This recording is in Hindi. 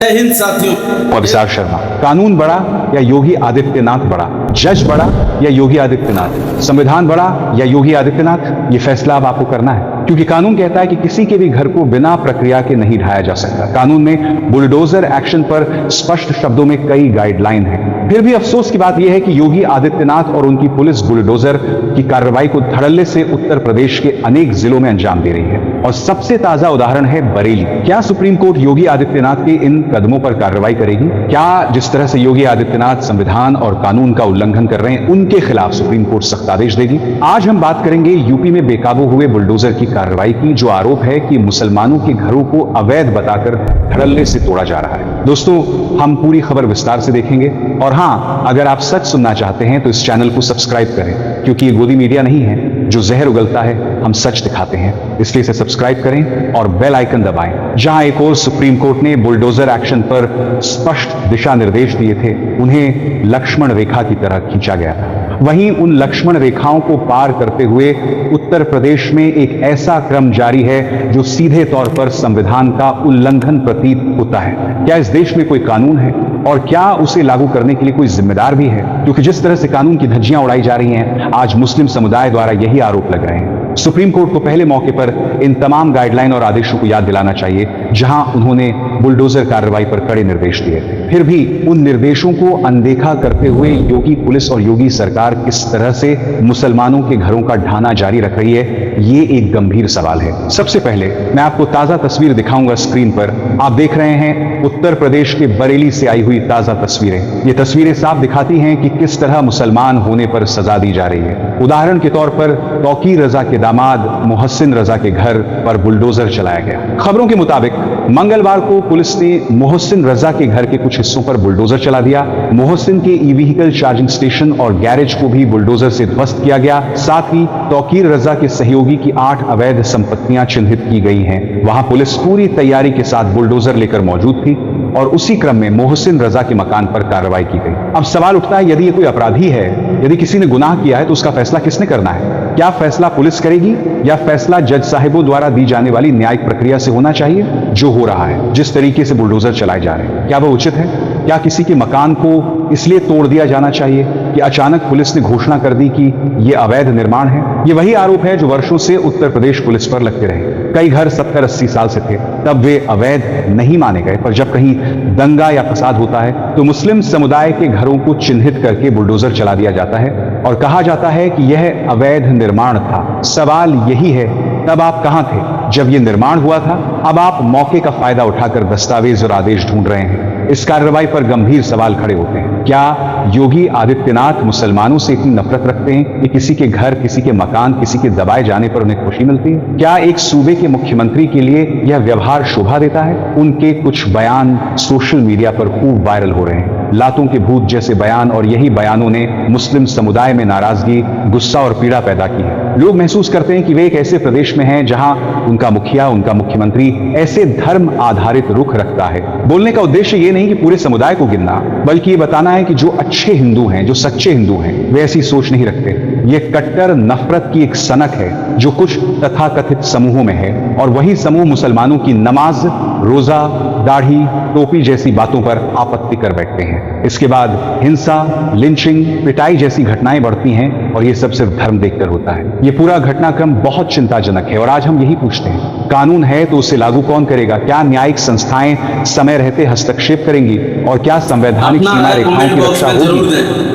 जय हिंद साथियों। अभिसार शर्मा, कानून बड़ा या योगी आदित्यनाथ बड़ा, जज बड़ा या योगी आदित्यनाथ, संविधान बड़ा या योगी आदित्यनाथ, ये फैसला अब आपको करना है। क्योंकि कानून कहता है कि किसी के भी घर को बिना प्रक्रिया के नहीं ढाया जा सकता। कानून में बुलडोजर एक्शन पर स्पष्ट शब्दों में कई गाइडलाइन है। फिर भी अफसोस की बात यह है कि योगी आदित्यनाथ और उनकी पुलिस बुलडोजर की कार्रवाई को धड़ल्ले से उत्तर प्रदेश के अनेक जिलों में अंजाम दे रही है। और सबसे ताजा उदाहरण है बरेली। क्या सुप्रीम कोर्ट योगी आदित्यनाथ के इन कदमों पर कार्रवाई करेगी? क्या जिस तरह से योगी आदित्यनाथ संविधान और कानून का उल्लंघन कर रहे हैं, उनके खिलाफ सुप्रीम कोर्ट सख्त आदेश देगी? आज हम बात करेंगे यूपी में बेकाबू हुए बुलडोजर की कार्रवाई की, जो आरोप है कि मुसलमानों के घरों को अवैध बताकर धड़ल्ले से तोड़ा जा रहा है। दोस्तों, हम पूरी खबर विस्तार से देखेंगे। और हाँ, अगर आप सच सुनना चाहते हैं तो इस चैनल को सब्सक्राइब करें, क्योंकि ये गोदी मीडिया नहीं है जो जहर उगलता है, हम सच दिखाते हैं। इसलिए इसे सब्सक्राइब करें और बेल आइकन दबाएं। जहां एक और सुप्रीम कोर्ट ने बुलडोजर एक्शन पर स्पष्ट दिशा निर्देश दिए थे, उन्हें लक्ष्मण रेखा की तरह खींचा गया था। वहीं उन लक्ष्मण रेखाओं को पार करते हुए उत्तर प्रदेश में एक ऐसा क्रम जारी है जो सीधे तौर पर संविधान का उल्लंघन प्रतीत होता है। क्या इस देश में कोई कानून है और क्या उसे लागू करने के लिए कोई जिम्मेदार भी है? क्योंकि जिस तरह से कानून की धज्जियां उड़ाई जा रही हैं, आज मुस्लिम समुदाय द्वारा यही आरोप लग रहे हैं। सुप्रीम कोर्ट को पहले मौके पर इन तमाम गाइडलाइन और आदेशों को याद दिलाना चाहिए, जहां उन्होंने बुलडोजर कार्रवाई पर कड़े निर्देश दिए थे। फिर भी उन निर्देशों को अनदेखा करते हुए योगी पुलिस और योगी सरकार किस तरह से मुसलमानों के घरों का ढाना जारी रख रही है, ये एक गंभीर सवाल है। सबसे पहले मैं आपको ताजा तस्वीर दिखाऊंगा स्क्रीन पर। आप देख रहे हैं उत्तर प्रदेश के बरेली से आई हुई ताजा तस्वीरें। ये तस्वीरें साफ दिखाती हैं कि किस तरह मुसलमान होने पर सजा दी जा रही है। उदाहरण के तौर पर तौकीर रजा के दामाद मोहसिन रजा के घर पर बुलडोजर चलाया गया। खबरों के मुताबिक मंगलवार को पुलिस ने मोहसिन रजा के घर के कुछ हिस्सों पर बुलडोजर चला दिया। मोहसिन के ई व्हीकल चार्जिंग स्टेशन और गैरेज को भी बुलडोजर से ध्वस्त किया गया। साथ ही तौकीर रजा के सहयोगी की 8 अवैध संपत्तियां चिन्हित की गई हैं। वहां पुलिस पूरी तैयारी के साथ बुलडोजर लेकर मौजूद थी और उसी क्रम में मोहसिन रजा के मकान पर कार्रवाई की गई। अब सवाल उठता है, यदि ये कोई अपराधी है, यदि किसी ने गुनाह किया है, तो उसका फैसला किसने करना है? क्या फैसला पुलिस करेगी या फैसला जज साहिबों द्वारा दी जाने वाली न्यायिक प्रक्रिया से होना चाहिए? जो हो रहा है, जिस तरीके से बुलडोजर चलाए जा रहे हैं, क्या वह उचित है? क्या किसी के मकान को इसलिए तोड़ दिया जाना चाहिए कि अचानक पुलिस ने घोषणा कर दी कि यह अवैध निर्माण है? ये वही आरोप है जो वर्षों से उत्तर प्रदेश पुलिस पर लगते रहे। कई घर 70-80 साल से थे, तब वे अवैध नहीं माने गए, पर जब कहीं दंगा या फसाद होता है तो मुस्लिम समुदाय के घरों को चिन्हित करके बुलडोजर चला दिया जाता है और कहा जाता है कि यह अवैध निर्माण था। सवाल यही है, तब आप कहां थे जब यह निर्माण हुआ था? अब आप मौके का फायदा उठाकर दस्तावेज और आदेश ढूंढ रहे हैं। इस कार्रवाई पर गंभीर सवाल खड़े होते हैं। क्या योगी आदित्यनाथ मुसलमानों से इतनी नफरत रखते हैं कि किसी के घर, किसी के मकान, किसी के दबाए जाने पर उन्हें खुशी मिलती है? क्या एक सूबे के मुख्यमंत्री के लिए यह व्यवहार शोभा देता है? उनके कुछ बयान सोशल मीडिया पर खूब वायरल हो रहे हैं। लातों के भूत जैसे बयान, और यही बयानों ने मुस्लिम समुदाय में नाराजगी, गुस्सा और पीड़ा पैदा की है। लोग महसूस करते हैं कि वे एक ऐसे प्रदेश में हैं जहां उनका मुखिया, उनका मुख्यमंत्री ऐसे धर्म आधारित रुख रखता है। बोलने का उद्देश्य ये नहीं कि पूरे समुदाय को गिनना, बल्कि ये बताना है कि जो अच्छे हिंदू हैं, जो सच्चे हिंदू हैं, वे ऐसी सोच नहीं रखते। ये कट्टर नफरत की एक सनक है जो कुछ तथाकथित समूहों में है, और वही समूह मुसलमानों की नमाज, रोजा, दाढ़ी, टोपी जैसी बातों पर आपत्ति कर बैठते हैं। इसके बाद हिंसा, लिंचिंग, पिटाई जैसी घटनाएं बढ़ती हैं, और ये सब सिर्फ धर्म देखकर होता है। ये पूरा घटनाक्रम बहुत चिंताजनक है, और आज हम यही पूछते हैं, कानून है तो उसे लागू कौन करेगा? क्या न्यायिक संस्थाएं समय रहते हस्तक्षेप करेंगी? और क्या संवैधानिक सीमा रेखाओं की रक्षा होगी?